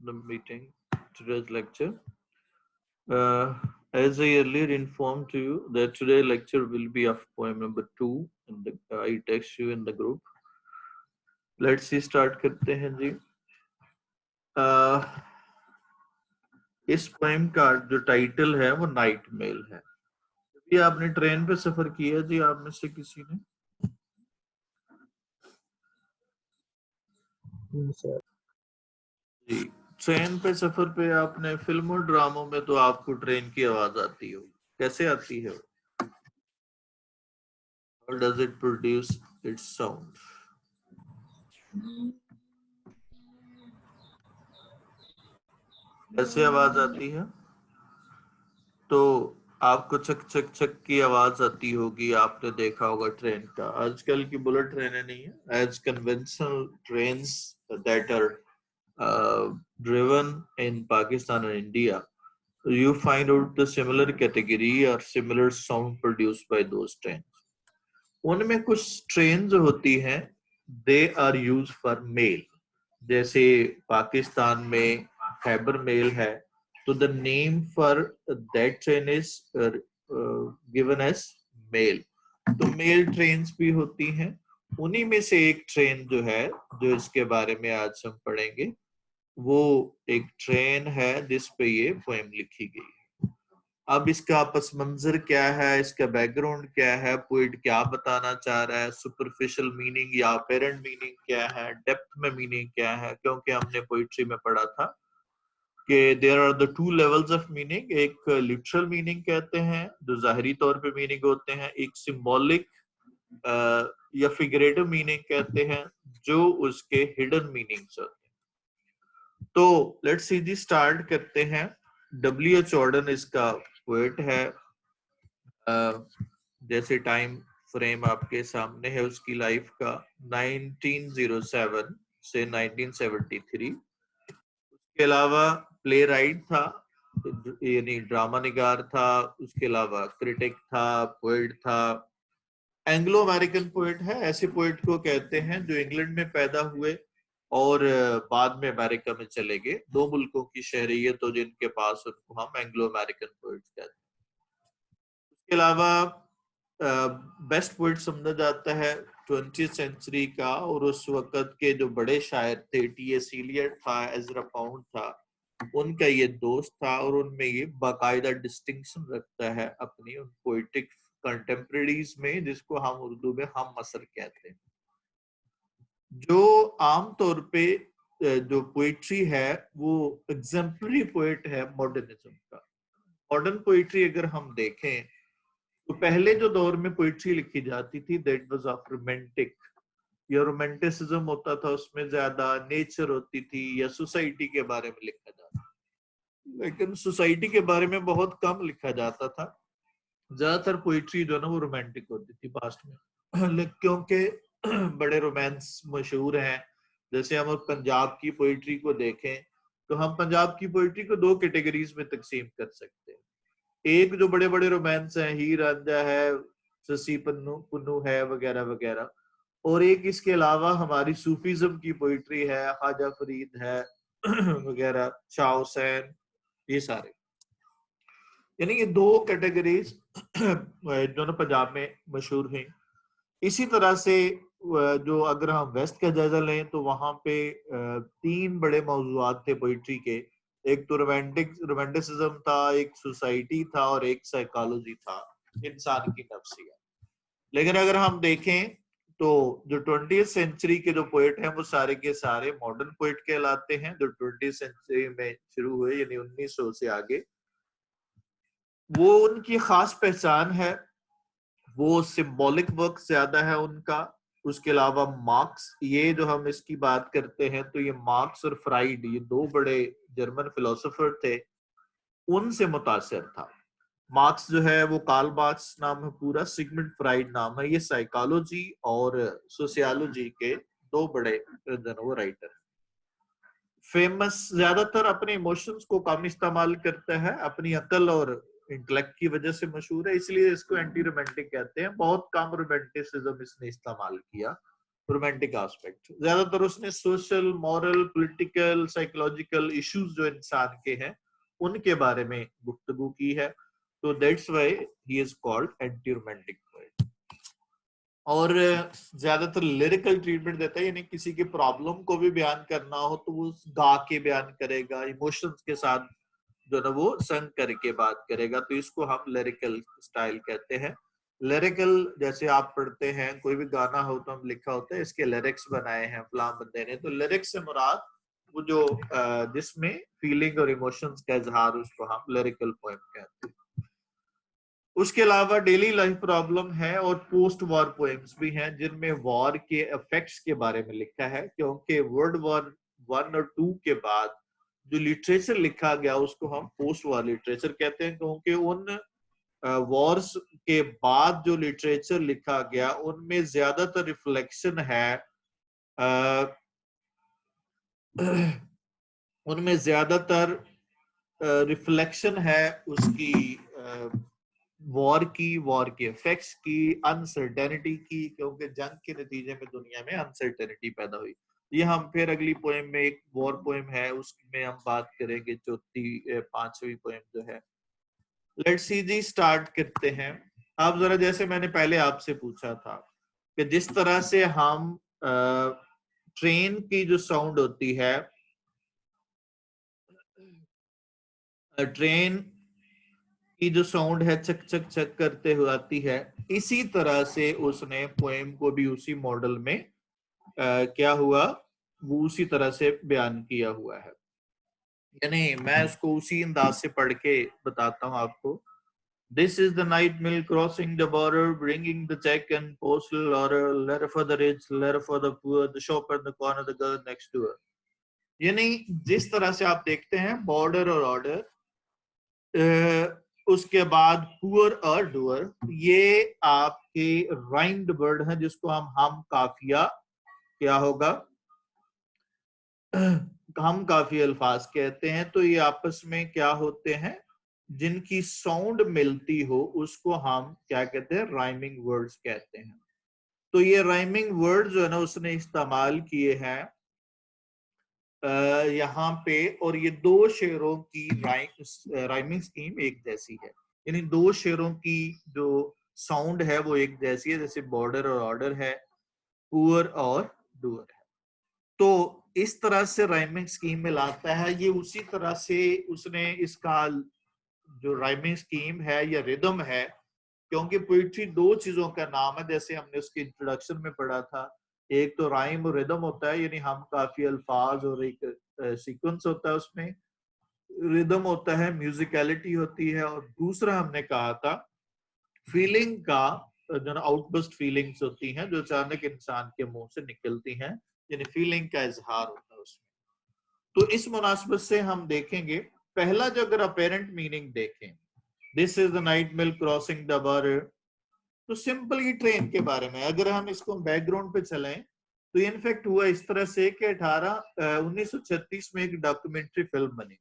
the meeting, today's lecture. As I earlier informed to you that today's lecture will be of poem number 2 in the I text you in the group. Let's see start करते हैं जी. इस poem का जो title है वो night mail है. ये आपने ट्रेन पे सफर किया जी, आप में से किसी ने? जी, ट्रेन पे सफर पे आपने फिल्मों ड्रामों में तो आपको ट्रेन की आवाज आती हो. कैसे आती है? How does it produce its sound? कैसे आवाज आती है? तो आपको चक चक चक की आवाज आती होगी, आपने देखा होगा ट्रेन का. आजकल की बुलेट ट्रेनें नहीं है. As conventional trains that are driven in Pakistan and India, you find out the similar category or similar sound produced by those trains. उनमें कुछ ट्रेन जो होती हैं they are use for mail. जैसे पाकिस्तान में खैबर मेल है, तो the name for that train is given as mail. तो मेल ट्रेन्स भी होती हैं. उन्हीं में से एक ट्रेन जो है, जो इसके बारे में आज हम पढ़ेंगे, वो एक ट्रेन है जिस पे ये पोएम लिखी गई है. अब इसका पस मंजर क्या है, इसका बैकग्राउंड क्या है, पोइट क्या बताना चाह रहा है, सुपरफिशियल मीनिंग या अपेरेंट मीनिंग क्या है, डेप्थ में मीनिंग क्या है. क्योंकि हमने पोइट्री में पढ़ा था कि there are the two levels of meaning. एक लिटरल मीनिंग कहते हैं जो जाहिरी तौर पे मीनिंग होते हैं, एक सिंबॉलिक या फिगरेटिव मीनिंग कहते हैं जो उसके हिडन मीनिंग्स होते हैं. तो लेट्स सी जी, स्टार्ट करते हैं. W.H. Auden इसका पोएट है. जैसे टाइम फ्रेम आपके सामने है उसकी लाइफ का, 1907 से 1973. उसके अलावा प्ले राइट था, यानी ड्रामा निगार था. उसके अलावा क्रिटिक था, पोएट था. एंग्लो अमेरिकन पोएट है. ऐसे पोएट को कहते हैं जो इंग्लैंड में पैदा हुए और बाद में अमेरिका में चले गए. दो मुल्कों की शहरियत हो जिनके पास, उनको हम एंग्लो अमेरिकन पोएट्स कहते हैं. उसके अलावा बेस्ट पोएट समझा जाता है 20th सेंचुरी का, और उस वक्त के जो बड़े शायर थे, T.S. Eliot था, एजरा पाउंड था, उनका ये दोस्त था. और उनमें ये बाकायदा डिस्टिंक्शन रखता है अपनी उन पोइटिक कंटेम्परेरीज में, जिसको हम उर्दू में हम असर कहते हैं. जो आमतौर पे जो पोइट्री है वो एग्जाम्पलरी पोएट है मॉडर्निज्म का. मॉडर्न पोइट्री अगर हम देखें तो पहले जो दौर में पोइट्री लिखी जाती थी दैट वाज ऑफ रोमांटिक, या रोमांटिसिज्म होता था, उसमें ज्यादा नेचर होती थी या सोसाइटी के बारे में लिखा जाता था. लेकिन सोसाइटी के बारे में बहुत कम लिखा जाता था. ज्यादातर पोइट्री जो है ना वो रोमांटिक होती थी पास्ट में. क्योंकि बड़े रोमांस मशहूर हैं. जैसे हम पंजाब की पोइट्री को देखें तो हम पंजाब की पोइट्री को दो कैटेगरीज में तकसीम कर सकते हैं. एक जो बड़े बड़े रोमांस हैं, हीर रांझा है, ससी पन्नू पुन्नू है, वगैरह वगैरह. और एक इसके अलावा हमारी सूफीज्म की पोइट्री है, ख्वाजा फरीद है वगैरह, शाह हुसैन, ये सारे. यानी ये दो कैटेगरीज जो ना पंजाब में मशहूर हैं. इसी तरह से जो अगर हम वेस्ट का जायजा लें तो वहां पे तीन बड़े मौजूआत थे पोइट्री के. एक तो रोमांटिसिज्म था, एक सोसाइटी था, और एक साइकोलॉजी था, इंसान की नफ्सियत. लेकिन अगर हम देखें तो जो 20th सेंचुरी के जो पोएट हैं वो सारे के सारे मॉडर्न पोएट कहलाते हैं, जो 20th सेंचुरी में शुरू हुए, यानी 1900 से आगे. वो उनकी खास पहचान है, वो सिंबॉलिक वर्क ज्यादा है उनका. उसके अलावा मार्क्स, ये जो हम इसकी बात करते हैं तो ये मार्क्स और फ्राइड, ये दो बड़े जर्मन फिलोसोफर थे, उनसे मुतासिर था. मार्क्स जो है वो कार्ल मार्क्स नाम है पूरा, सिगमंड फ्राइड नाम है. ये साइकोलॉजी और सोशियोलॉजी के दो बड़े वो राइटर. फेमस ज्यादातर अपने इमोशंस को कम इस्तेमाल करता है, अपनी अकल और इंटेलेक्ट की वजह से मशहूर है, इसलिए इसको एंटी रोमांटिक कहते हैं. बहुत कम रोमांटिसिज्म इसने इस्तेमाल किया. रोमांटिक एस्पेक्ट, ज्यादातर उसने social, moral, political, psychological issues जो इंसान के हैं उनके बारे में गुफ्तगू की है। तो that's why he is called anti romantic poet. और ज्यादातर लिरिकल ट्रीटमेंट देता है, यानी किसी की प्रॉब्लम को भी बयान करना हो तो वो गा के बयान करेगा, इमोशंस के साथ जो ना वो संग करके बात करेगा, तो इसको हम लिरिकल स्टाइल कहते हैं। लिरिकल जैसे आप पढ़ते हैं कोई भी गाना हो तो हम लिखा होता है इसके लिरिक्स बनाए हैं फलां बंदे ने, तो लिरिक्स से मुराद वो जो जिसमें फीलिंग और इमोशंस का इजहार, उसको हम लिरिकल पोएम कहते हैं। उसके अलावा डेली लाइफ प्रॉब्लम है और पोस्ट वॉर पोएम्स भी हैं जिनमें वॉर के इफेक्ट्स के बारे में लिखा है, क्योंकि वर्ल्ड वॉर 1 और 2 के बाद जो लिटरेचर लिखा गया उसको हम पोस्ट वॉर लिटरेचर कहते हैं, क्योंकि उन वॉर्स के बाद जो लिटरेचर लिखा गया उनमें ज्यादातर रिफ्लेक्शन है उनमें ज्यादातर रिफ्लेक्शन है उसकी वॉर के इफेक्ट्स की, अनसर्टेनिटी की, क्योंकि जंग के नतीजे में दुनिया में अनसर्टेनिटी पैदा हुई। ये हम फिर अगली पोएम में, एक वॉर पोएम है उसमें हम बात करेंगे, चौथी 5वीं पोएम जो है। लेट्स सी जी, स्टार्ट करते हैं। अब जरा जैसे मैंने पहले आपसे पूछा था कि जिस तरह से हम ट्रेन की जो साउंड होती है, ट्रेन की जो साउंड है चक चक चक करते हुए आती है, इसी तरह से उसने पोएम को भी उसी मॉडल में क्या हुआ, वो उसी तरह से बयान किया हुआ है। यानी मैं उसको उसी अंदाज से पढ़ के बताता हूँ आपको। This is the night mill crossing the border, bringing the check and postal order, letter for the rich, letter for the poor, the shop at the corner, the girl next door. यानी जिस तरह से आप देखते हैं border और order, उसके बाद पुअर और डुअर, ये आपके राइम्ड वर्ड हैं जिसको हम काफिया क्या होगा, हम काफी अल्फाज कहते हैं। तो ये आपस में क्या होते हैं, जिनकी साउंड मिलती हो उसको हम क्या कहते हैं, राइमिंग वर्ड्स कहते हैं। तो ये राइमिंग वर्ड जो है ना उसने इस्तेमाल किए हैं यहाँ पे, और ये दो शेरों की राइमिंग स्कीम एक जैसी है, यानी दो शेरों की जो साउंड है वो एक जैसी है, जैसे बॉर्डर और ऑर्डर है, पुअर और डुअर है। तो इस तरह से राइमिंग स्कीम में लाता है। ये उसी तरह से उसने इसका जो राइमिंग स्कीम है या रिदम है, क्योंकि पोइट्री दो चीजों का नाम है, जैसे हमने उसके इंट्रोडक्शन में पढ़ा था, एक तो राइम और रिदम होता है, यानी हम काफी अल्फाज और एक सीक्वेंस होता है उसमें, रिदम होता है, म्यूजिकलिटी होती है, और दूसरा हमने कहा था फीलिंग का, जो ना आउटबर्स्ट फीलिंग्स होती हैं जो अचानक इंसान के मुंह से निकलती हैं, यानी फीलिंग का इजहार होता है उसमें। तो इस मुनासबत से हम देखेंगे, पहला जो अगर अपेरेंट मीनिंग देखें, this is the night mill crossing the border, तो सिंपल ही ट्रेन के बारे में। अगर हम इसको बैकग्राउंड पे चलें तो इनफैक्ट हुआ इस तरह से कि 1936 में एक डॉक्यूमेंट्री फिल्म बनी।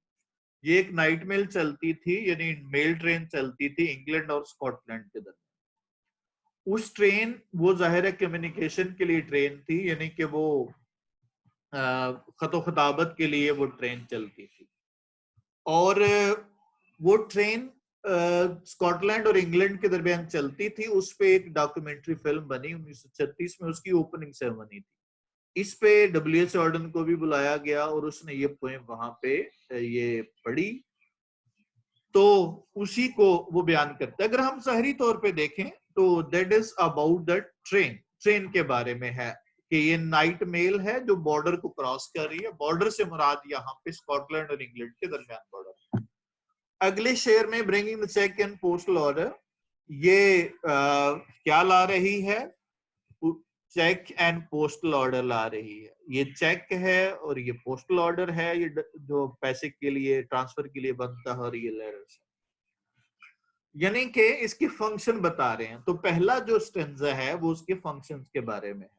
ये एक नाइट मेल चलती थी, यानी मेल ट्रेन चलती थी इंग्लैंड और स्कॉटलैंड के दरमियान। उस ट्रेन, वो जाहिर है कम्युनिकेशन के लिए ट्रेन थी, यानी कि वो खतो खताबत के लिए वो ट्रेन चलती थी। और वो ट्रेन स्कॉटलैंड और इंग्लैंड के दरमियान चलती थी। उस पे एक डॉक्यूमेंट्री फिल्म बनी 1936 में, उसकी ओपनिंग सेरेमनी थी। इस पे डब्ल्यू.एच. ऑर्डन को भी बुलाया गया और उसने ये पोएम वहां पे ये पढ़ी, तो उसी को वो बयान करता है। अगर हम ज़ाहिरी तौर पे देखें तो that is about the train, train के बारे में है कि ये नाइट मेल है जो बॉर्डर को क्रॉस कर रही है। बॉर्डर से मुराद यहाँ पे स्कॉटलैंड और इंग्लैंड के दरमियान बॉर्डर। अगले शेर में bringing the cheque and postal order, ये क्या ला रही है, चेक एंड पोस्टल ऑर्डर ला रही है। ये चेक है और ये पोस्टल ऑर्डर है, ये जो पैसे के लिए ट्रांसफर के लिए बनता है, और ये लेटर्स, यानी कि इसके फंक्शन बता रहे हैं। तो पहला जो स्टेंजा है वो उसके फंक्शंस के बारे में है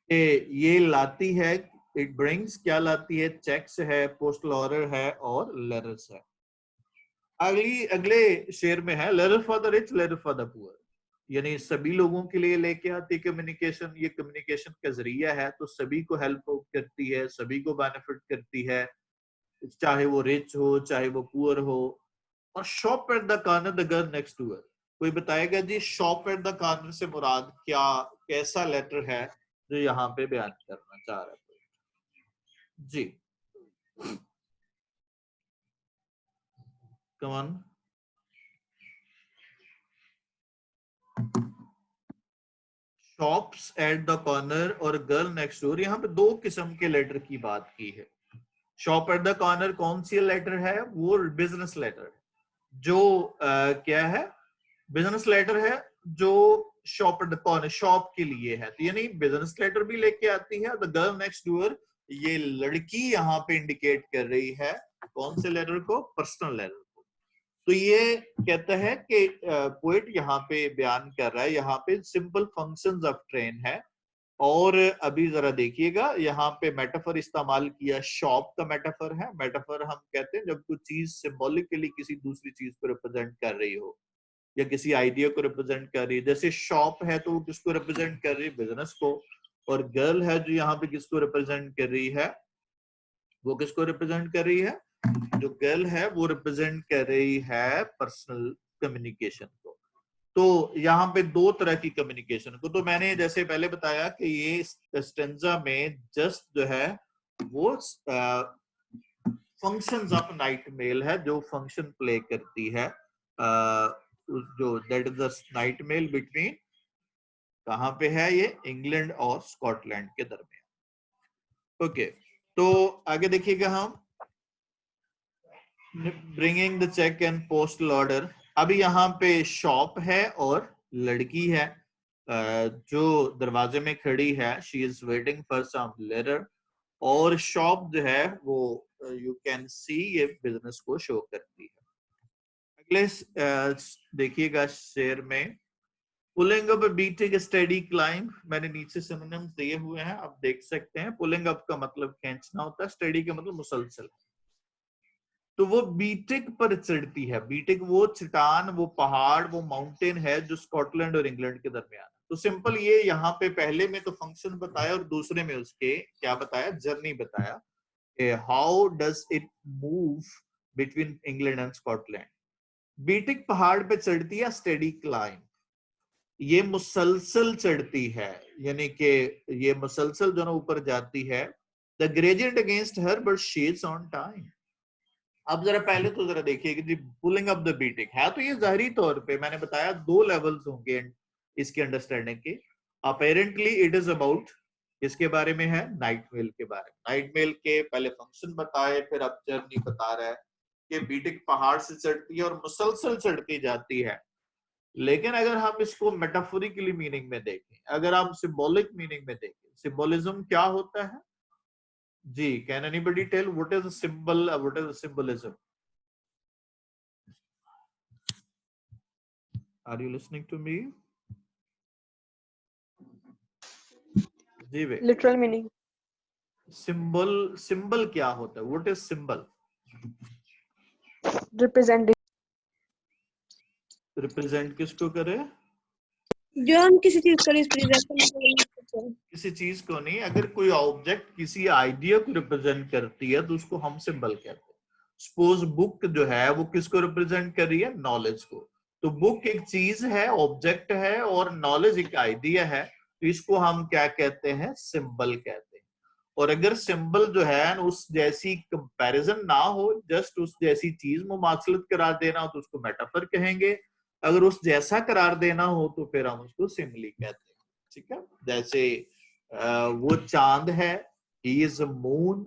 कि ये लाती है, इट ब्रिंग्स क्या लाती है, चेक्स है, पोस्टल ऑर्डर है और लेटर्स है। अगले शेर में है letter for the rich, letter for the poor. यानी सभी लोगों के लिए लेके आती कम्युनिकेशन, ये कम्युनिकेशन का जरिया है तो सभी को हेल्प करती है, सभी को बेनिफिट करती है, चाहे वो रिच हो चाहे वो पुअर हो। और shop eight the corner the girl next door, कोई बताएगा जी शॉप एट द कॉर्नर से मुराद क्या, कैसा लेटर है जो यहाँ पे बयान करना चाह रहा है जी? Come on. Shops at the corner और गर्ल नेक्स्ट डोर, यहाँ पे दो किस्म के लेटर की बात की है। शॉप एट द कॉर्नर कौन सी लेटर है? वो बिजनेस लेटर है, जो क्या है, बिजनेस लेटर है जो shop eight the corner shop के लिए है। तो यानी बिजनेस लेटर भी लेके आती है। द गर्ल नेक्स्ट डोर, ये लड़की यहाँ पे इंडिकेट कर रही है कौन से लेटर को? पर्सनल लेटर को। तो ये कहता है कि पोएट यहाँ पे बयान कर रहा है, यहाँ पे सिंपल फंक्शंस ऑफ ट्रेन है। और अभी जरा देखिएगा यहाँ पे मेटाफर इस्तेमाल किया, शॉप का मेटाफर है। मेटाफर हम कहते हैं जब कोई चीज सिंबॉलिकली किसी दूसरी चीज को रिप्रेजेंट कर रही हो या किसी आइडिया को रिप्रेजेंट कर रही है। जैसे शॉप है तो वो किसको रिप्रेजेंट कर रही है? बिजनेस को। और गर्ल है जो यहाँ पे किसको रिप्रेजेंट कर रही है? वो किसको रिप्रेजेंट कर रही है? जो गर्ल है वो रिप्रेजेंट कर रही है पर्सनल कम्युनिकेशन को। तो यहाँ पे दो तरह की कम्युनिकेशन को, तो मैंने जैसे पहले बताया कि ये स्टेंजा में जस्ट जो है वो फंक्शंस ऑफ नाइट मेल है, जो फंक्शन प्ले करती है जो that is the night mail between, कहाँ पे है ये? इंग्लैंड और स्कॉटलैंड के दरमियान। ओके, तो आगे देखिएगा हम bringing the cheque and postal order. अभी यहाँ पे शॉप है और लड़की है जो दरवाजे में खड़ी है, she is waiting for some letter. और शॉप जो है वो यू कैन सी ये बिजनेस को शो करती है। अगले देखिएगा शेर में pulling up beating study climb, मैंने नीचे सिनोनिम्स दिए हुए हैं, आप देख सकते हैं। पुलिंग अप का मतलब खींचना होता है, स्टडी का मतलब मुसलसल। तो वो बीटिक पर चढ़ती है। बीटिक वो चट्टान, वो पहाड़, वो माउंटेन है जो स्कॉटलैंड और इंग्लैंड के दरमियान है। तो सिंपल ये यहाँ पे पहले में तो फंक्शन बताया और दूसरे में उसके क्या बताया? जर्नी बताया। How does it move between England and Scotland. Beattock पहाड़ पे चढ़ती है, स्टडी क्लाइंब ये मुसलसल चढ़ती है, यानी कि ये मुसलसल जो ना ऊपर जाती है। The gradient against her but she is on time. अब जरा पहले तो जरा देखिए कि जी पुलिंग अप द बीटिक है तो ये जाहिरी तौर पे मैंने बताया दो लेवल्स होंगे इसकी अंडरस्टैंडिंग के। अपेरेंटली इट इज अबाउट इसके बारे में है, नाइट मेल के बारे में। नाइट मेल के पहले फंक्शन बताए, फिर अब जर्नी बता रहा है कि बीटिक पहाड़ से चढ़ती है और मुसलसल चढ़ती जाती है। लेकिन अगर हम इसको मेटाफोरिकली मीनिंग में देखें, अगर हम सिंबॉलिक मीनिंग में देखें, सिंबोलिज्म क्या होता है जी? Can anybody tell what is the symbol, what is the symbolism? Are you listening to me? जी वे लिटरल मीनिंग। सिंबल, सिंबल क्या होता है? What is symbol? Represent, represent किसको करे? जो हम किसी चीज को रिप्रेजेंट, किसी चीज को नहीं, अगर कोई ऑब्जेक्ट किसी आइडिया को रिप्रेजेंट करती है तो उसको हम सिंबल कहते हैं। सपोज बुक जो है वो किसको रिप्रेजेंट कर रही है? नॉलेज को। तो बुक एक चीज है, ऑब्जेक्ट है, और नॉलेज एक आइडिया है, तो इसको हम क्या कहते हैं? सिंबल कहते हैं। और अगर सिंबल जो है उस जैसी कंपैरिजन ना हो, जस्ट उस जैसी चीज मुमासलत करार देना हो तो उसको मेटाफर कहेंगे। अगर उस जैसा करार देना हो तो फिर हम उसको सिमिली कहते हैं। ठीक है, जैसे वो चांद है, ही इज मून,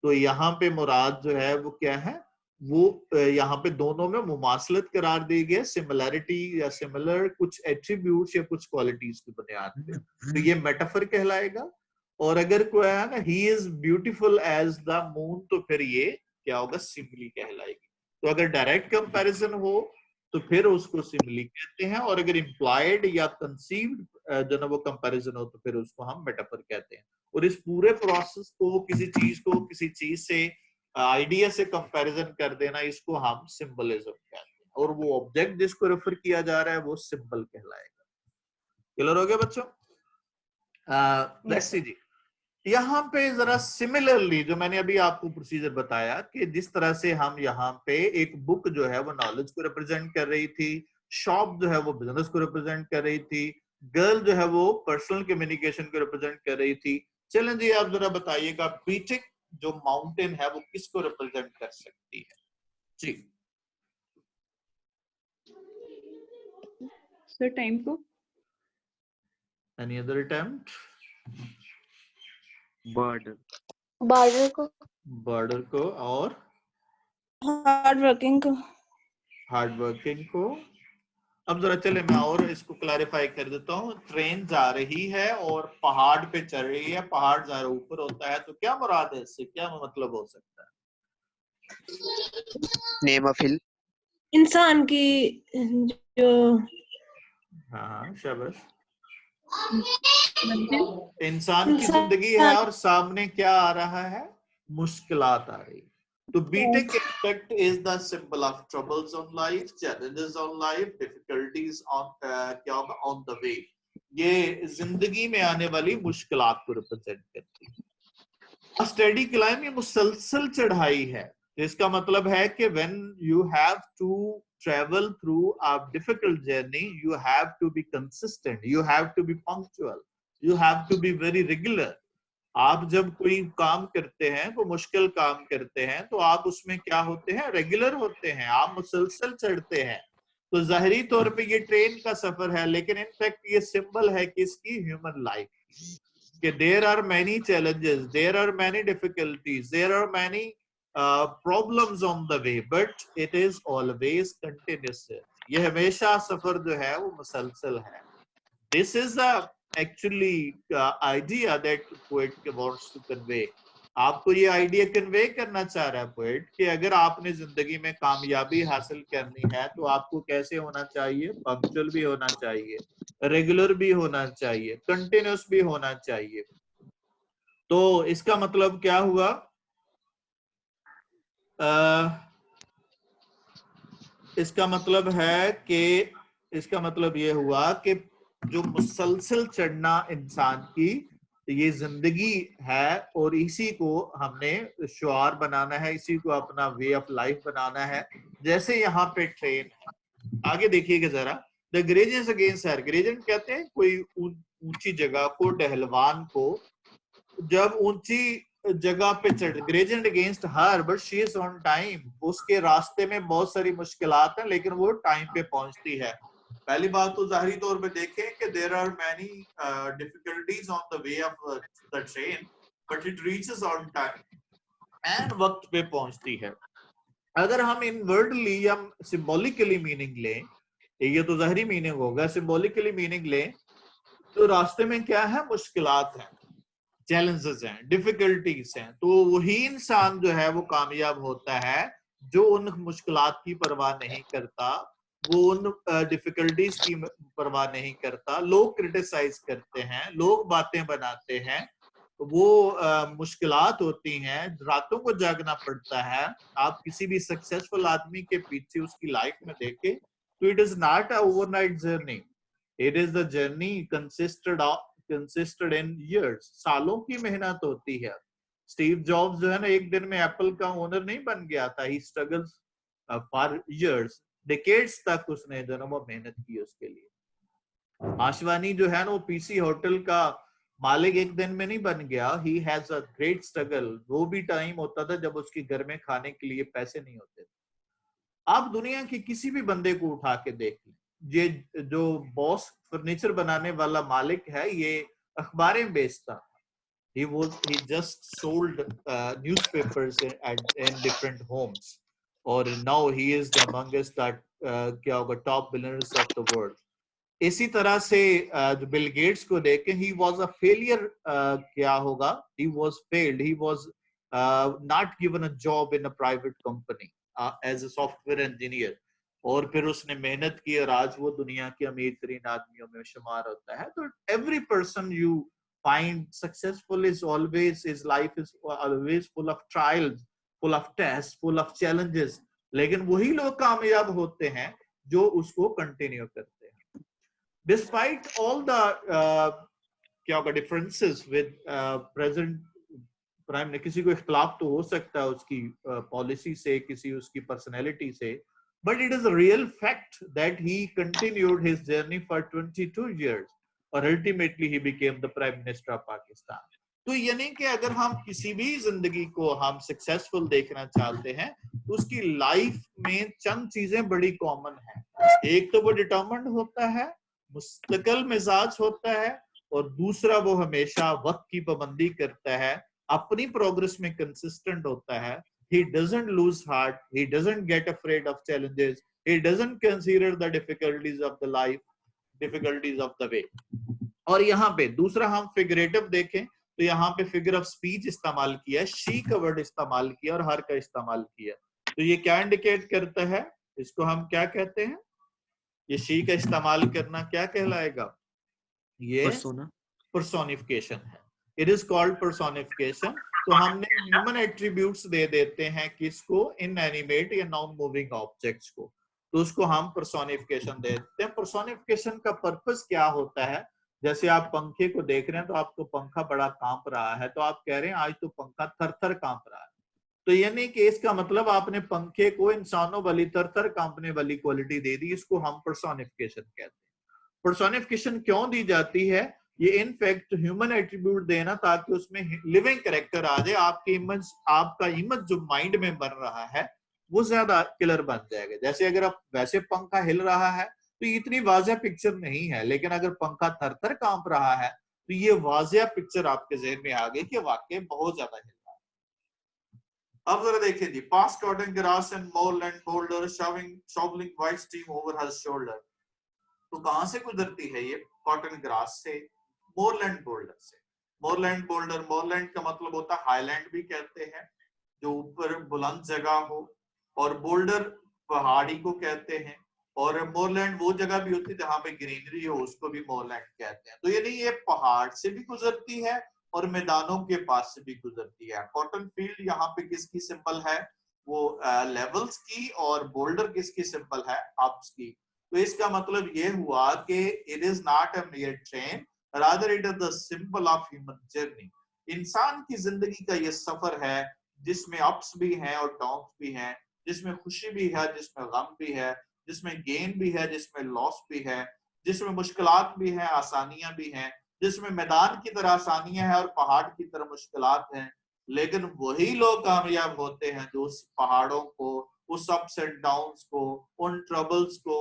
तो यहाँ पे मुराद जो है वो क्या है? वो यहाँ पे दोनों में मुमासलत करार दी गई, सिमिलैरिटी या सिमिलर कुछ एट्रीब्यूट्स या कुछ क्वालिटीज की बुनियाद पे, तो ये मेटाफर कहलाएगा। और अगर कोई है ना he is beautiful as the moon, तो फिर ये क्या होगा? सिमिली कहलाएगी। तो अगर डायरेक्ट कंपैरिजन हो तो फिर उसको सिमिली कहते हैं, और अगर इम्प्लाइड या कंसीव्ड जो ना वो कंपैरिजन हो तो फिर उसको हम मेटाफर कहते हैं। और इस पूरे प्रोसेस को किसी चीज को किसी चीज से आइडिया से कंपैरिजन कर देना, इसको हम सिंबलिज्म कहते हैं। और वो ऑब्जेक्ट जिसको रेफर किया जा रहा है वो सिंबल कहलाएगा। क्लियर हो गया बच्चों? लेट्स सी जी, यहाँ पे जरा सिमिलरली जो मैंने अभी आपको प्रोसीजर बताया कि जिस तरह से हम यहाँ पे एक बुक जो है वो नॉलेज को रिप्रेजेंट कर रही थी, शॉप जो है वो बिजनेस को रिप्रेजेंट कर रही थी, गर्ल जो है वो पर्सनल कम्युनिकेशन को रिप्रेजेंट कर रही थी। चलें जी, आप जरा बताइएगा बीटिक जो माउंटेन है वो किसको रिप्रेजेंट कर सकती है जी? सर टाइम को। Any other attempt? बॉर्डर को। बॉर्डर को और हार्ड वर्किंग को। हार्ड वर्किंग को। अब जरा चले मैं और इसको क्लैरिफाई कर देता हूँ। ट्रेन जा रही है और पहाड़ पे चढ़ रही है, पहाड़ जरा ऊपर होता है, तो क्या मुराद है इससे, क्या मतलब हो सकता है? नेम ऑफ हिल। इंसान की जो हाँ शाबाश। मंजिल। इंसान की जिंदगी है और सामने क्या आ रहा है? मुश्किलात आ रही है। तो बीटेक expect is the symbol of troubles on life, challenges on life, difficulties on क्या होगा ऑन द वे। ये जिंदगी में आने वाली मुश्किलात को रिप्रेजेंट करती है। स्टडी क्लाइम ये मुसलसल चढ़ाई है, इसका मतलब है कि when you have to travel through a difficult journey, you have to be consistent, you have to be punctual, you have to be very regular. आप जब कोई काम करते हैं तो मुश्किल काम करते हैं तो आप उसमें क्या होते हैं? रेगुलर होते हैं, आप मुसलसल चढ़ते हैं। तो जाहिरी तौर पे ये ट्रेन का सफर है, लेकिन इनफैक्ट ये सिंबल है किसकी? ह्यूमन लाइफ कि there are many challenges, there are many difficulties, there are many problems on the way, but it is always continuous. ये हमेशा सफर जो है वो मुसलसल है। This is the actually idea that poet wants to convey. आपको ये आइडिया कन्वे करना चाह रहा है पोएट कि अगर आपने जिंदगी में कामयाबी हासिल करनी है तो आपको कैसे होना चाहिए? पंक्चुअल भी होना चाहिए, रेगुलर भी होना चाहिए, कंटिन्यूअस भी होना चाहिए। तो इसका मतलब क्या हुआ? इसका मतलब है कि इसका मतलब ये हुआ कि जो मुसलसल चढ़ना इंसान की ये जिंदगी है और इसी को हमने शुआर बनाना है, इसी को अपना वे ऑफ लाइफ बनाना है। जैसे यहाँ पे ट्रेन है, आगे देखिएगा जरा। द ग्रेजेंस अगेंस्ट हर, ग्रेजेंट कहते हैं कोई ऊंची जगह को, पहलवान को जब ऊंची जगह पे चढ़, gradient's against her but she is on time. उसके रास्ते में बहुत सारी मुश्किलात हैं लेकिन वो टाइम पे पहुंचती है। पहली बात तो जाहिरी तौर पे देखें कि there are many difficulties on the way of the train but it reaches on time and वक्त पे पहुंचती है। अगर हम इनवर्डली या सिंबॉलिकली मीनिंग लें, ये तो जाहिरी मीनिंग होगा, सिंबॉलिकली मीनिंग लें तो रास्ते में क्या है? मुश्किलात हैं, चैलेंजेस हैं, डिफिकल्टीज हैं। तो वही इंसान जो है वो कामयाब होता है जो उन मुश्किलात की परवाह नहीं करता, वो उन डिफिकल्टीज की परवाह नहीं करता। लोग क्रिटिसाइज करते हैं, लोग बातें बनाते हैं, वो मुश्किलात होती हैं, रातों को जागना पड़ता है। आप किसी भी सक्सेसफुल आदमी के पीछे उसकी लाइफ में देखें तो it is not a overnight journey, it is the journey consisted in years. सालों की मेहनत होती है। स्टीव जॉब्स जो है ना एक दिन में एप्पल का ओनर नहीं बन गया था, ही स्ट्रगल्स फॉर इयर्स, डिकेड्स तक उसने जो है वो मेहनत की उसके लिए। आशवानी जो है ना वो पीसी होटल का मालिक एक दिन में नहीं बन गया, he has a great struggle. वो भी टाइम होता था जब उसके घर में खाने के लिए पैसे नहीं होते थे। आप दुनिया के किसी भी बंदे को उठा के देख लें, ये जो बॉस फर्नीचर बनाने वाला मालिक है ये अखबारें बेचता, he just sold newspapers in different homes, और now he is the amongst that क्या होगा top billionaires of the world. इसी तरह से जो बिल गेट्स को देखें, ही वाज अ फेलियर, क्या होगा? He was failed, he was not given a job in a private company as a software engineer, और फिर उसने मेहनत की और आज वो दुनिया के अमीर तरीन आदमियों में शुमार होता है। तो every person you find successful is always, his life is always full of trials, full of tests, full of challenges, लेकिन वही लोग कामयाब होते हैं जो उसको कंटिन्यू करते हैं। डिस्पाइट ऑल द क्या होगा डिफरेंसेस विद प्रेजेंट प्राइम ने, किसी को इख्तलाफ तो हो सकता है उसकी पॉलिसी से, किसी उसकी पर्सनैलिटी से, but it is a real fact that he continued his journey for 22 years और ultimately he became the prime minister of Pakistan. तो यानी कि अगर हम किसी भी जिंदगी को हम सक्सेसफुल देखना चाहते हैं तो उसकी लाइफ में चंद चीजें बड़ी कॉमन है। एक तो वो डिटर्मिन्ड होता है, मुस्तकिल मिजाज होता है, और दूसरा वो हमेशा वक्त की पाबंदी करता है, अपनी प्रोग्रेस में कंसिस्टेंट होता है। He doesn't lose heart, he doesn't get afraid of challenges, he doesn't consider the difficulties of the life, difficulties of the way। और यहाँ पे दूसरा हम फिगरेटिव देखें तो यहाँ पे फिगर ऑफ स्पीच इस्तेमाल किया है, शी का वर्ड इस्तेमाल किया और हर का इस्तेमाल किया। तो ये क्या इंडिकेट करता है, इसको हम क्या कहते हैं, ये शी का इस्तेमाल करना क्या कहलाएगा, ये पर्सोनिफिकेशन है। It is called personification. तो हमने ह्यूमन एट्रीब्यूट्स दे देते हैं किसको, इनएनिमेट या नॉन मूविंग ऑब्जेक्ट्स को, तो उसको हम पर्सोनिफिकेशन दे देते हैं। पर्सोनिफिकेशन का पर्पस क्या होता है, जैसे आप पंखे को देख रहे हैं तो आपको पंखा बड़ा कांप रहा है, तो आप कह रहे हैं आज तो पंखा थर थर कांप रहा है, तो यानी कि इसका मतलब आपने पंखे को इंसानों वाली थर थर कांपने वाली क्वालिटी दे दी, इसको हम पर्सोनिफिकेशन कहते हैं। पर्सोनिफिकेशन क्यों दी जाती है, ये इनफैक्ट ह्यूमन एट्रीब्यूट देना ताकि उसमें लिविंग कैरेक्टर आ जाए, आपकी इमेज, आपका इमेज जो माइंड में बन रहा है वो ज्यादा क्लियर बन जाएगा। जैसे अगर आप वैसे पंखा हिल रहा है तो इतनी वाज़ेह पिक्चर नहीं है, लेकिन अगर पंखा थर थर कांप रहा है तो ये वाज़ेह पिक्चर आपके जहन में आ गई कि वाकई बहुत ज्यादा हिल रहा है। अब जरा देखिए जी, past cotton grass and moorland boulder shovelling white steam over her shoulder. तो कहां से गुजरती है ये, कॉटन ग्रास से, मोरलैंड बोल्डर से। मोरलैंड बोल्डर, मोरलैंड का मतलब होता है हाईलैंड भी कहते हैं, जो ऊपर बुलंद जगह हो, और बोल्डर पहाड़ी को कहते हैं, और मोरलैंड वो जगह भी होती है जहां पे ग्रीनरी हो, उसको भी मोरलैंड कहते हैं। तो यानी ये पहाड़ से भी गुजरती है और मैदानों के पास से भी गुजरती है। कॉटन फील्ड यहाँ पे किसकी सिंबल है, वो लेवल्स की, और बोल्डर किसकी सिंबल है, अप्स की। तो इसका मतलब ये हुआ कि it is not a mayor train, rather it is the symbol of human journey. इंसान की जिंदगी का ये सफर है जिसमें अप्स भी हैं और डाउन्स भी हैं, जिसमें खुशी भी है, जिसमें गम भी है, जिसमें गेन भी है, जिसमें लॉस भी है, जिसमें मुश्किलात भी हैं, आसानियां भी हैं, जिसमें मैदान की तरह आसानियां हैं और पहाड़ की तरह मुश्किलात हैं। लेकिन वही लोग कामयाब होते हैं जो उस पहाड़ों को, उस अप्स एंड डाउन्स को, उन ट्रबल्स को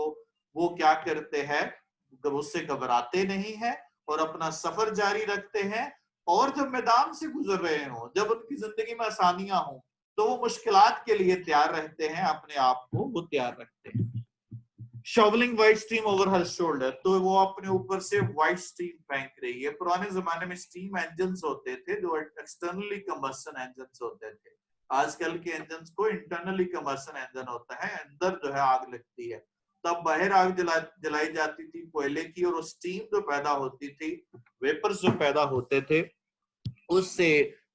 वो क्या करते हैं, उससे घबराते नहीं है और अपना सफर जारी रखते हैं। और जब मैदान से गुजर रहे हो, जब उनकी जिंदगी में आसानियां हो, तो वो मुश्किलात के लिए तैयार रहते हैं, अपने आप को वो तैयार रखते हैं। Shovelling white steam over her shoulder, तो वो अपने ऊपर से व्हाइट स्टीम फेंक रही है। पुराने जमाने में स्टीम इंजन्स होते थे जो एक्सटर्नली कंबशन इंजन्स होते थे। आजकल के इंजन्स को इंटरनली कंबशन इंजन होता है, अंदर जो है आग लगती है, तब बाहर आग जलाई जाती थी कोयले की, और स्टीम जो पैदा होती थी, वेपर्स जो पैदा होते थे, उससे,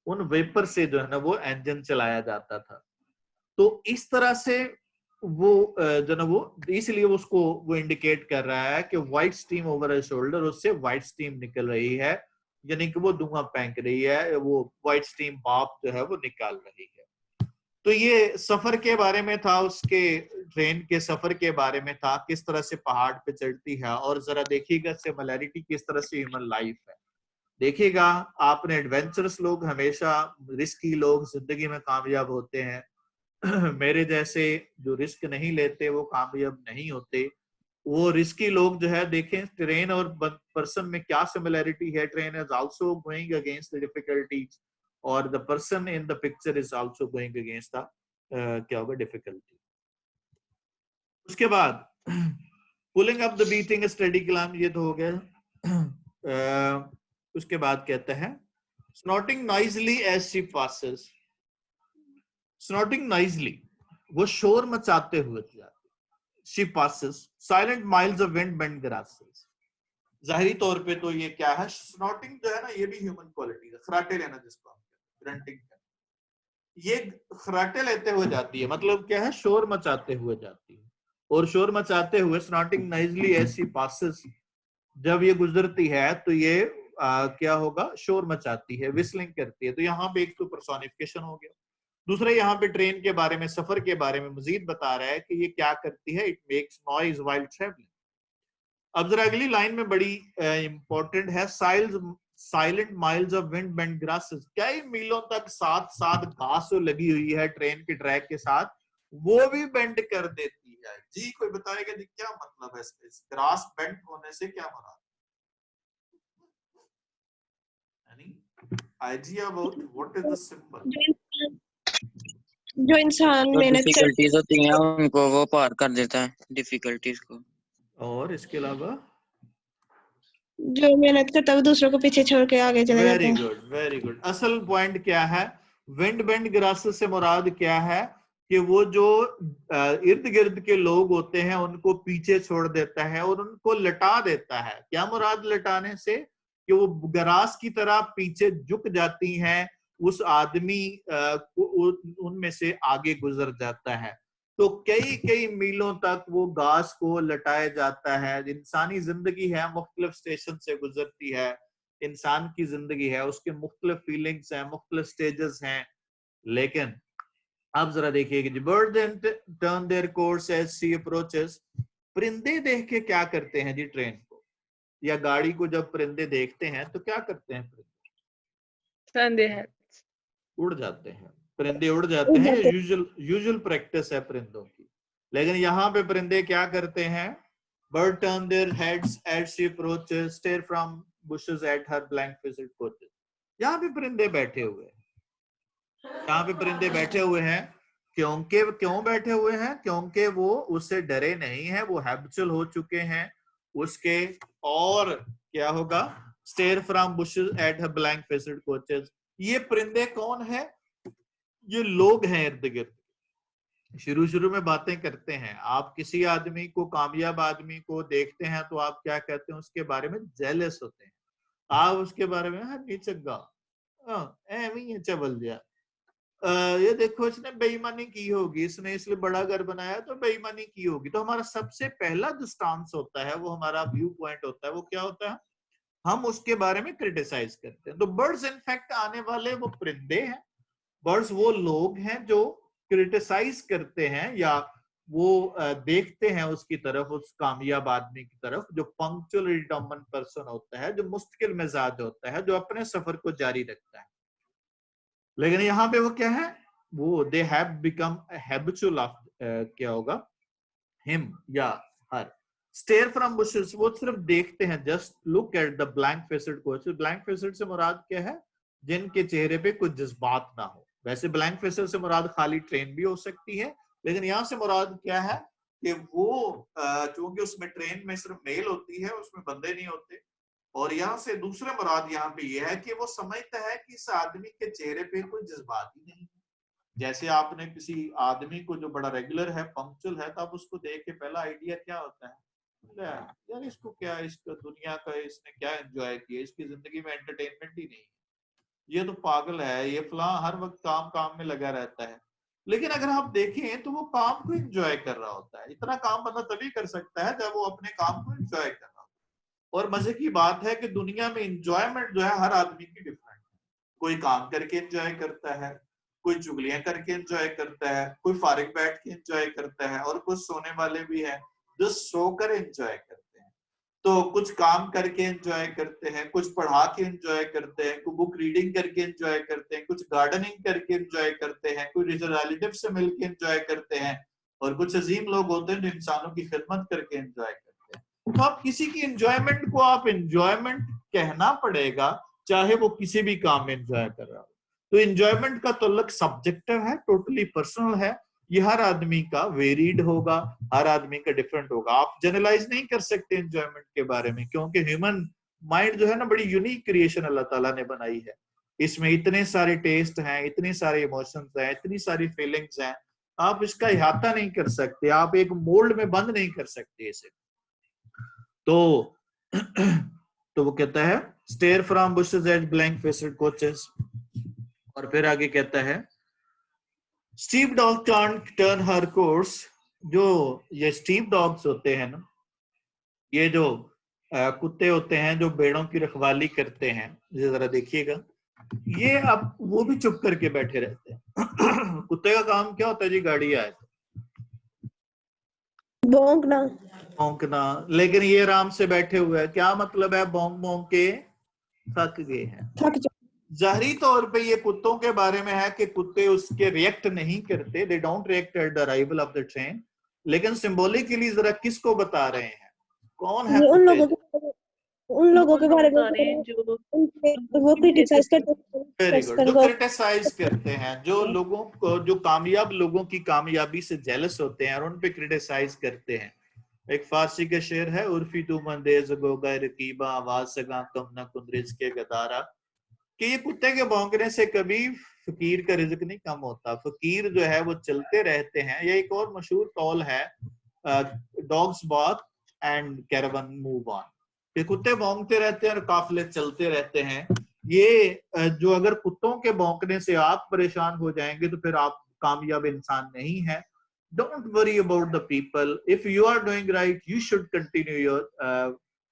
उन वेपर से जो है ना वो इंजन चलाया जाता था। तो इस तरह से वो जो ना वो, इसलिए उसको वो इंडिकेट कर रहा है कि white steam over a shoulder, उससे व्हाइट स्टीम निकल रही है, यानी कि वो धुआं फेंक रही है, वो व्हाइट स्टीम भाप जो है वो निकाल रही है। तो ये सफर के बारे में था, उसके ट्रेन के सफर के बारे में था, किस तरह से पहाड़ पे चढ़ती है। और जरा देखिएगा सिमिलैरिटी किस तरह से ह्यूमन लाइफ है। देखिएगा आपने, एडवेंचरस लोग हमेशा, रिस्की लोग जिंदगी में कामयाब होते हैं। मेरे जैसे जो रिस्क नहीं लेते वो कामयाब नहीं होते। वो रिस्की लोग जो है, देखें ट्रेन और पर्सन में क्या सिमिलैरिटी है, train is also going against the difficulties, और the person in the picture is also going against the क्या होगा, डिफिकल्टी। उसके बाद pulling up the Beattock steady climb, ये तो हो गया। उसके बाद कहते हैं snorting noisily as she passes. Snorting noisily, वो शोर मचाते हुए जाती। She passes silent miles of wind bent grasses. जाहिरी तौर पे तो ये क्या है, स्नॉटिंग जो है ना, ये भी ह्यूमन क्वालिटी है, खराटे लेना जिसको हम कहते हैं, ग्रंटिंग। ये खराटे लेते हुए जाती है, मतलब क्या है, शोर मचाते हुए जाती है। और शोर मचाते हुए, स्नॉटिंग नाइजली एज शी पासेस, जब ये गुजरती है तो ये क्या होगा, शोर मचाती है, विस्लिंग करती है। तो यहाँ पे एक तो पर्सोनिफिकेशन हो गया। दूसरा यहाँ पे ट्रेन के बारे में, सफर के बारे में मजीद बता रहा है कि ये क्या करती है, it makes noise while travelling. अब जरा अगली लाइन में बड़ी इंपॉर्टेंट है, silent miles of wind bent grasses, कई मीलों तक साथ साथ घास जो लगी हुई है ट्रेन के ट्रैक के साथ, वो भी बेंड कर देती है। जी कोई बताएगा जी क्या मतलब है इसका, इस ग्रास बेंड होने से क्या मुराद? Any idea about what is the symbol? जो इंसान जो मेहनत कर, डिफिकल्टीज होती हैं उनको वो पार कर देता है, डिफिकल्टीज को। और इसके अलावा जो मेहनत करता है वो दूसरों को पीछे छोड़ के आगे चले जाता वेरी है। Good, very good. असल पॉइंट क्या है, विंड बेंड ग्रासेस से मुराद क्या है कि वो जो इर्द गिर्द के लोग होते हैं उनको पीछे छोड़ देता है और उनको लटा देता है। क्या मुराद लटाने से, कि वो ग्रास की तरह पीछे झुक जाती हैं, उस आदमी उनमें से आगे गुजर जाता है। तो कई कई मीलों तक वो घास को लटाया जाता है। इंसानी जिंदगी है, मुख्तलिफ स्टेशन से गुजरती है। इंसान की जिंदगी है, उसके मुख्तलिफ फीलिंग्स हैं, मुख्तलिफ स्टेजेस हैं। लेकिन अब जरा देखिए कि birds turn their course as she approaches, परिंदे देख के क्या करते हैं जी ट्रेन को या गाड़ी को? जब परिंदे देखते हैं तो क्या करते हैं? परिंदे उड़ जाते हैं, परिंदे उड़ जाते हैं। ये यूजुअल प्रैक्टिस है परिंदों की। लेकिन यहाँ पे परिंदे क्या करते हैं? Bird turn their heads as she approaches, stare from bushes at her blank-faced coaches। यहाँ पे परिंदे बैठे हुए हैं, यहाँ पे परिंदे बैठे हुए हैं क्यों बैठे हुए हैं? क्योंकि वो उससे डरे नहीं है, वो हैबिचुअल हो चुके हैं उसके। और क्या होगा? Stare from bushes at her blank-faced coaches। ये परिंदे कौन है? ये लोग हैं इर्द गिर्द। शुरू में बातें करते हैं, आप किसी आदमी को, कामयाब आदमी को देखते हैं तो आप क्या कहते हैं उसके बारे में? जेलस होते हैं। आप उसके बारे में नहीं चंगा, चबल दिया, ये देखो इसने बेईमानी की होगी, इसने इसलिए बड़ा घर बनाया तो बेईमानी की होगी। तो हमारा सबसे पहला जो स्टांस होता है, वो हमारा व्यू पॉइंट होता है, वो क्या होता है? हम उसके बारे में क्रिटिसाइज करते हैं। तो बर्ड्स इनफैक्ट आने वाले वो परिंदे हैं, बर्ड्स वो लोग हैं जो क्रिटिसाइज करते हैं या वो देखते हैं उसकी तरफ, उस कामयाब आदमी की तरफ जो पंक्चुअल डिटरमिन्ड पर्सन होता है, जो मुस्तकिल मिजाज होता है, जो अपने सफर को जारी रखता है। लेकिन यहाँ पे वो क्या है? वो they have become habitual of क्या होगा? हिम या हर। स्टेयर फ्रॉम बुशेस, वो सिर्फ देखते हैं, just look at the blank faced coaches. Blank faced से मुराद क्या है? जिनके चेहरे पे कुछ जज्बात ना हो। वैसे ब्लैंक फेस्ड से मुराद खाली ट्रेन भी हो सकती है, लेकिन यहाँ से मुराद क्या है कि वो चूंकि उसमें ट्रेन में सिर्फ मेल होती है, उसमें बंदे नहीं होते। और यहाँ से दूसरा मुराद यहाँ पे ये है कि वो समझता है कि इस आदमी के चेहरे पे कोई जज्बात ही नहीं है। जैसे आपने किसी आदमी को जो बड़ा रेगुलर है, पंक्चुअल है, तो आप उसको देख के पहला आइडिया क्या होता है? यार इसको क्या, इसको दुनिया का इसने क्या एंजॉय किया, इसकी जिंदगी में एंटरटेनमेंट ही नहीं है, ये तो पागल है, ये फलां हर वक्त काम में लगा रहता है। लेकिन अगर आप देखें तो वो काम को एंजॉय कर रहा होता है। इतना काम बंदा तभी कर सकता है जब वो अपने काम को एंजॉय कर रहा हो। और मजे की बात है कि दुनिया में एंजॉयमेंट जो है हर आदमी की डिफरेंट है। कोई काम करके एंजॉय करता है, कोई चुगलियां करके एंजॉय करता है, कोई फारिग बैठ के एंजॉय करता है, और कुछ सोने वाले भी हैं जो सोकर एंजॉय करते हैं। तो कुछ काम करके एंजॉय करते हैं, कुछ पढ़ा के एंजॉय करते हैं, कुछ बुक रीडिंग करके एंजॉय करते हैं, कुछ गार्डनिंग करके एंजॉय करते हैं, कुछ रिलेटिव से मिलके एंजॉय करते हैं, और कुछ अजीम लोग होते हैं जो इंसानों की खिदमत करके एंजॉय करते हैं। तो आप किसी की एंजॉयमेंट को आप एंजॉयमेंट कहना पड़ेगा, चाहे वो किसी भी काम में एंजॉय कर रहा हो। तो एंजॉयमेंट का तल्लुक सब्जेक्टिव है, टोटली पर्सनल है। ये हर आदमी का वेरीड होगा, हर आदमी का डिफरेंट होगा। आप जनरलाइज नहीं कर सकते एंजॉयमेंट के बारे में, क्योंकि ह्यूमन माइंड जो है ना, बड़ी यूनिक क्रिएशन अल्लाह ताला ने बनाई है। इसमें इतने सारे टेस्ट हैं, इतने सारे इमोशंस हैं, इतनी सारी फीलिंग्स हैं, आप इसका इहाता नहीं कर सकते, आप एक मोल्ड में बंद नहीं कर सकते इसे। तो वो कहता है stare from bushes at blank faced coaches, और फिर आगे कहता है steep dog turn her course. जो ये स्टीप डॉग्स होते हैं ना, ये जो कुत्ते होते हैं जो भेड़ों की रखवाली करते हैं, जरा देखिएगा, ये अब वो भी चुप करके बैठे रहते हैं। कुत्ते का काम क्या होता है जी? गाड़ी आए भौंकना। भौंकना, लेकिन ये आराम से बैठे हुए हैं। क्या मतलब है? भौंक भौंक के थक गए हैं। थक जा। जाहिरी तौर पे ये कुत्तों के बारे में है कि कुत्ते उसके रिएक्ट नहीं करते, they don't react at the arrival of the train. लेकिन सिंबॉलिकली जरा किसको बता रहे हैं? कौन है ये उन कुत्ते? लोगों के बारे में बता रहे हैं जो वो क्रिटिसाइज करते वेरी गुड, जो हैं। क्रिटिसाइज करते हैं, जो लोगों को, जो कामयाब लोगों की कामयाबी से जेलस होते हैं और उन पे क्रिटिसाइज करते हैं। एक फारसी का शेर है, उर्फी तू मंदेज गोगा रकीबा आवाज सगा कम न कुंद्रिज के गदारा, कि ये कुत्ते के भौंकने से कभी फकीर का रिज्क नहीं कम होता। फकीर जो है वो चलते रहते हैं। ये एक और मशहूर कौल है, dogs bark and caravan move on, कि कुत्ते भौंकते रहते हैं और काफिले चलते रहते हैं। ये जो अगर कुत्तों के भौंकने से आप परेशान हो जाएंगे तो फिर आप कामयाब इंसान नहीं है। Don't worry about the people. If you are doing right, you should continue your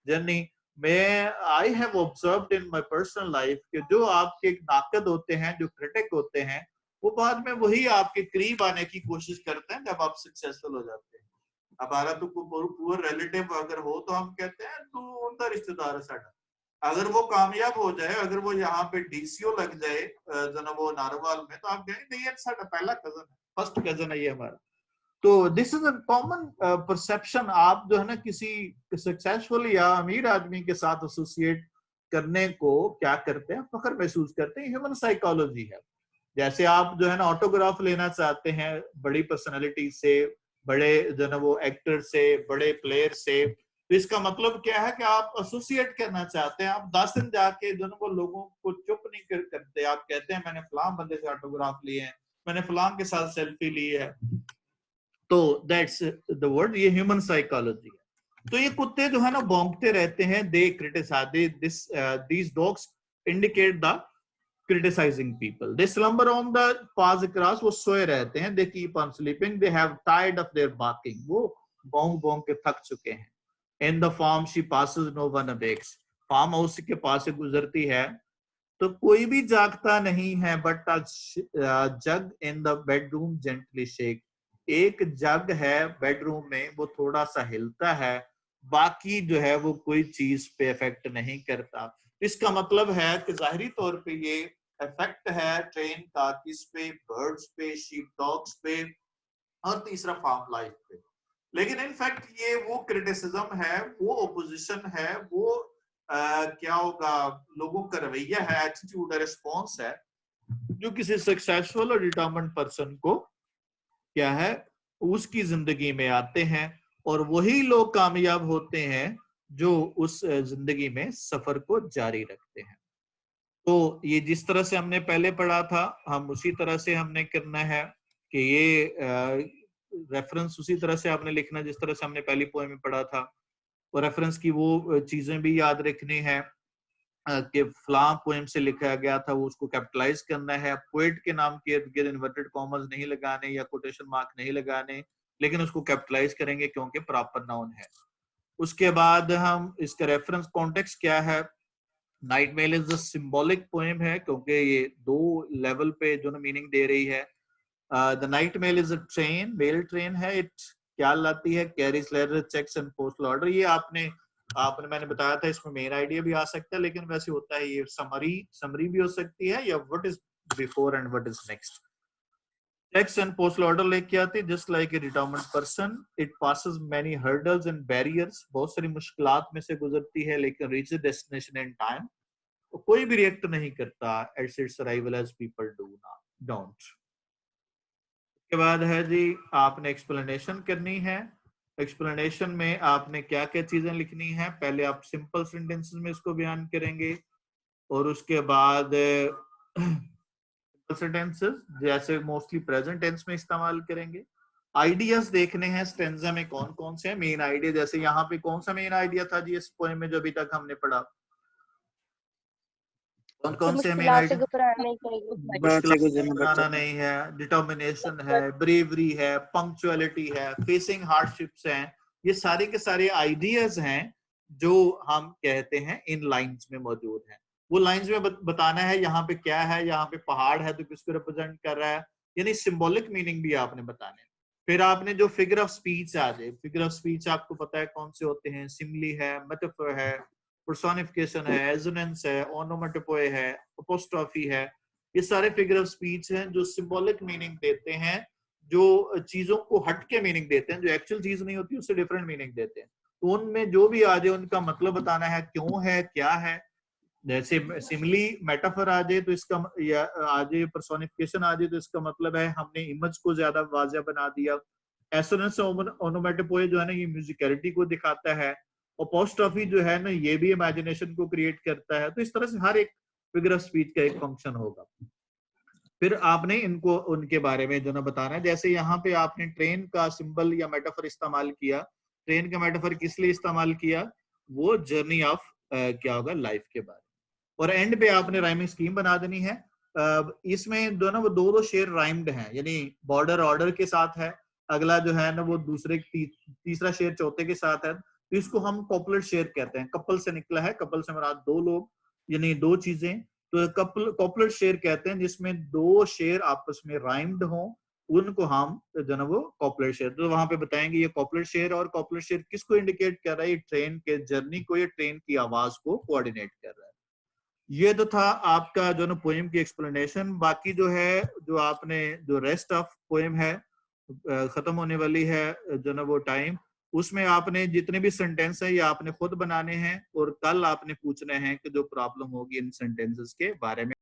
journey. I have observed in my personal life कि जो आपके नाकद होते हैं, जो क्रिटिक होते हैं, वो बाद में वही आपके करीब आने की कोशिश करते हैं जब आप सक्सेसफुल हो जाते हैं। हमारा तो पुअर रिलेटिव अगर हो तो हम कहते हैं तू उनका रिश्तेदार है साडा। अगर वो कामयाब हो जाए, अगर वो यहाँ पे डीसीओ लग जाए जना वो नारोवाल में, तो आप कहेंगे नहीं, ये साडा पहला कजन है, फर्स्ट कजन है ये हमारा। तो this is a common perception. आप जो है ना किसी सक्सेसफुल या अमीर आदमी के साथ एसोसिएट करने को क्या करते हैं? फख्र महसूस करते हैं। ह्यूमन साइकोलॉजी है। जैसे आप जो है ना ऑटोग्राफ लेना चाहते हैं बड़ी पर्सनालिटी से, बड़े जो है ना वो एक्टर से, बड़े प्लेयर से, तो इसका मतलब क्या है कि आप एसोसिएट करना चाहते हैं। आप 10 दिन जाके जो है वो लोगों को चुप नहीं करते। आप कहते हैं मैंने फलां बंदे से ऑटोग्राफ लिए हैं, मैंने फलां के साथ सेल्फी ली है। तो दैट्स द वर्ड, ये ह्यूमन साइकोलॉजी है। तो ये कुत्ते जो है ना भौंकते रहते हैं, they criticize this, these dogs indicate the criticizing people. They slumber on the paths across, वो सोए रहते हैं, they keep on sleeping, they have tired of their barking, वो भौंक भौंक के थक चुके हैं। In the farm she passes, no one awakes, farm house के पास से गुजरती है तो कोई भी जागता नहीं है, but jug in the bedroom gently shake, एक जग है बेडरूम में वो थोड़ा सा हिलता है, बाकी जो है वो कोई चीज पे इफेक्ट नहीं करता। इसका मतलब है कि जाहिरी तौर पे ये इफेक्ट है ट्रेन का किस पे? बर्ड्स पे, शीप डॉग्स पे, और तीसरा फार्म लाइफ पे। लेकिन इनफैक्ट ये वो क्रिटिसिज्म है, वो ओपोजिशन है, वो क्या होगा, लोगों का रवैया है, एटीट्यूड है, रिस्पॉन्स है, जो किसी सक्सेसफुल और डिटरमिन्ड पर्सन को क्या है उसकी जिंदगी में आते हैं। और वही लोग कामयाब होते हैं जो उस जिंदगी में सफर को जारी रखते हैं। तो ये जिस तरह से हमने पहले पढ़ा था, हम उसी तरह से हमने करना है कि ये रेफरेंस उसी तरह से आपने लिखना जिस तरह से हमने पहली पोएम में पढ़ा था। और रेफरेंस की वो चीजें भी याद रखनी है कि फलां पोएम से लिखा गया था, वो उसको कैपिटलाइज करना है। पोएट के नाम के इर्द गिर्द इन्वर्टेड कॉमर्स नहीं लगाने या कोटेशन मार्क नहीं लगाने, लेकिन उसको कैपिटलाइज करेंगे क्योंकि प्रॉपर नाउन है। उसके बाद हम इसका रेफरेंस कॉन्टेक्स्ट क्या है? Night mail is the symbolic poem है क्योंकि ये दो लेवल पे जो ना मीनिंग दे रही है। The night mail is a train, mail train है। इट क्या लाती है? Carries letter, cheques and postal order. ये आपने मैंने बताया था इसमें मेन आइडिया भी आ सकता है, लेकिन वैसे होता है ये समरी भी हो सकती है, या what is before and what is next. Cheques and postal order लेके आती है। Just like a determined person, it passes many hurdles and barriers, बहुत सारी मुश्किलात में से गुजरती है, लेकिन reach the destination in time. तो कोई भी रिएक्ट नहीं करता at its arrival as people don't. के बाद है जी आपने एक्सप्लेनेशन करनी है। एक्सप्लेनेशन में आपने क्या क्या चीजें लिखनी है? पहले आप सिंपल सेंटेंसेस में इसको बयान करेंगे और उसके बाद सेंटेंसेस जैसे मोस्टली प्रेजेंट टेंस में इस्तेमाल करेंगे। आइडियाज देखने हैं स्टेंजा में कौन कौन से हैं मेन आइडिया। जैसे यहाँ पे कौन सा मेन आइडिया था जी इस पोएम में जो अभी तक हमने पढ़ा? कौन कौन से मेन आइडिया? घबराना नहीं है, डिटर्मिनेशन है, ब्रेवरी है, पंक्चुअलिटी है, फेसिंग हार्डशिप्स हैं। ये सारे के सारे आइडियाज हैं जो हम कहते हैं इन लाइंस में मौजूद हैं। वो लाइंस में बताना है यहाँ पे क्या है, यहाँ पे पहाड़ है तो किसको रिप्रेजेंट कर रहा है, यानी सिंबॉलिक मीनिंग भी आपने बताने। फिर आपने जो फिगर ऑफ स्पीच आ जाए, फिगर ऑफ स्पीच आपको पता है कौन से होते हैं, सिमली है, मेटाफर है, पर्सोनिफिकेशन है, एजोनेंस है, ओनोमेटोपोए है, अपोस्ट्रोफी है। ये सारे फिगर ऑफ स्पीच हैं जो सिंबॉलिक मीनिंग देते हैं, जो चीजों को हट के मीनिंग देते हैं, जो एक्चुअल चीज नहीं होती उससे डिफरेंट मीनिंग देते हैं। तो उनमें जो भी आ जाए उनका मतलब बताना है, क्यों है, क्या है। जैसे सिमिली मेटाफर आ जाए तो इसका या आ जाए पर्सोनिफिकेशन आ जाए तो इसका मतलब है हमने इमेज को ज्यादा वाज़िह बना दिया। एसोनेंस ओनोमेटोपोए जो है ना, ये म्यूजिकलिटी को दिखाता है। अपोस्ट्रोफी जो है ना, ये भी इमेजिनेशन को क्रिएट करता है। तो इस तरह से हर एक फिगर ऑफ स्पीच का एक फंक्शन होगा। फिर आपने इनको उनके बारे में जो ना बताना है। जैसे यहाँ पे आपने ट्रेन का सिंबल या मेटाफर इस्तेमाल किया। ट्रेन का मेटाफर किस लिए इस्तेमाल किया, वो जर्नी ऑफ क्या होगा, लाइफ के बारे में। और एंड पे आपने राइमिंग स्कीम बना देनी है। इसमें दोनों वो दो शेर राइम्ड हैं, यानी बॉर्डर ऑर्डर के साथ है, अगला जो है ना वो दूसरे तीसरा शेर चौथे के साथ है। तो इसको हम कॉपलेट शेर कहते हैं। कपल से निकला है, कपल से मुराद दो लोग, यानी दो चीजें। तो कॉपलेट शेर कहते हैं जिसमें दो शेर आपस में राइम्ड हो, उनको हम जो है वो कॉपलेट शेर। तो वहां पे बताएंगे ये कॉपलेट शेर, और कॉपलेट शेर किसको इंडिकेट कर रहा है, ये ट्रेन के जर्नी को, ये ट्रेन की आवाज को कोऑर्डिनेट कर रहा है। ये तो था आपका जो ना पोएम की एक्सप्लेनेशन। बाकी जो है, जो आपने जो रेस्ट ऑफ पोएम है खत्म होने वाली है जो ना वो टाइम, उसमें आपने जितने भी सेंटेंस है ये आपने खुद बनाने हैं, और कल आपने पूछने हैं कि जो प्रॉब्लम होगी इन सेंटेंसेस के बारे में।